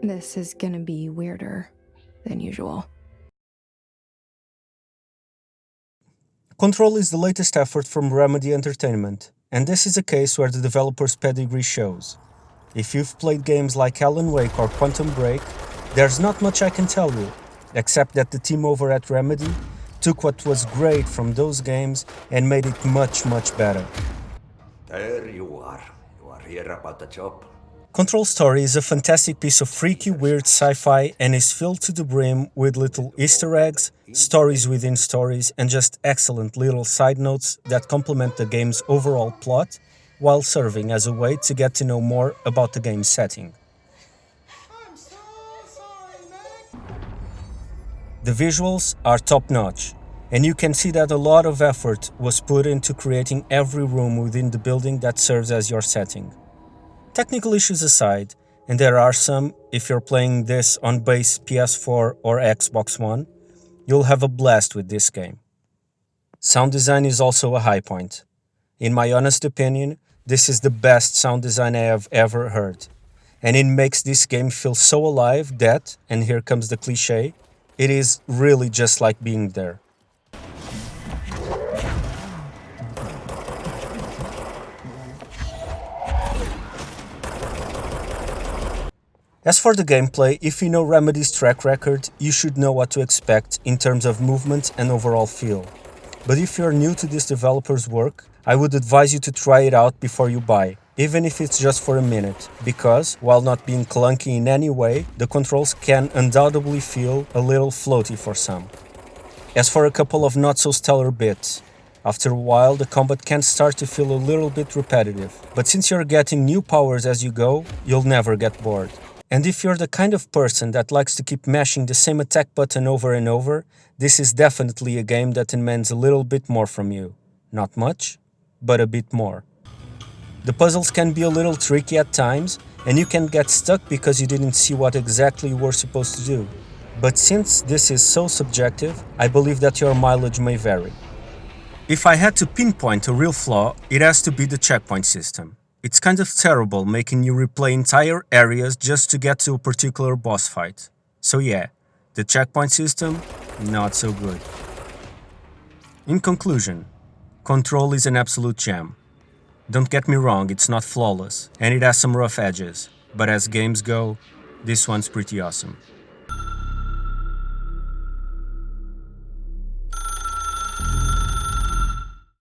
This is gonna be weirder than usual. Control is the latest effort from Remedy Entertainment, and this is a case where the developer's pedigree shows. If you've played games like Alan Wake or Quantum Break, there's not much I can tell you, except that the team over at Remedy took what was great from those games and made it much, much better. There you are. You are here about the job. Control Story is a fantastic piece of freaky, weird sci-fi and is filled to the brim with little Easter eggs, stories within stories, and just excellent little side notes that complement the game's overall plot, while serving as a way to get to know more about the game's setting. The visuals are top-notch, and you can see that a lot of effort was put into creating every room within the building that serves as your setting. Technical issues aside, and there are some if you're playing this on base PS4 or Xbox One, you'll have a blast with this game. Sound design is also a high point. In my honest opinion, this is the best sound design I have ever heard, and it makes this game feel so alive that, and here comes the cliché, it is really just like being there. As for the gameplay, if you know Remedy's track record, you should know what to expect in terms of movement and overall feel. But if you're new to this developer's work, I would advise you to try it out before you buy, even if it's just for a minute, because, while not being clunky in any way, the controls can undoubtedly feel a little floaty for some. As for a couple of not-so-stellar bits, after a while the combat can start to feel a little bit repetitive, but since you're getting new powers as you go, you'll never get bored. And if you're the kind of person that likes to keep mashing the same attack button over and over, this is definitely a game that demands a little bit more from you. Not much, but a bit more. The puzzles can be a little tricky at times, and you can get stuck because you didn't see what exactly you were supposed to do. But since this is so subjective, I believe that your mileage may vary. If I had to pinpoint a real flaw, it has to be the checkpoint system. It's kind of terrible making you replay entire areas just to get to a particular boss fight. So yeah, the checkpoint system, not so good. In conclusion, Control is an absolute gem. Don't get me wrong, it's not flawless, and it has some rough edges, but as games go, this one's pretty awesome.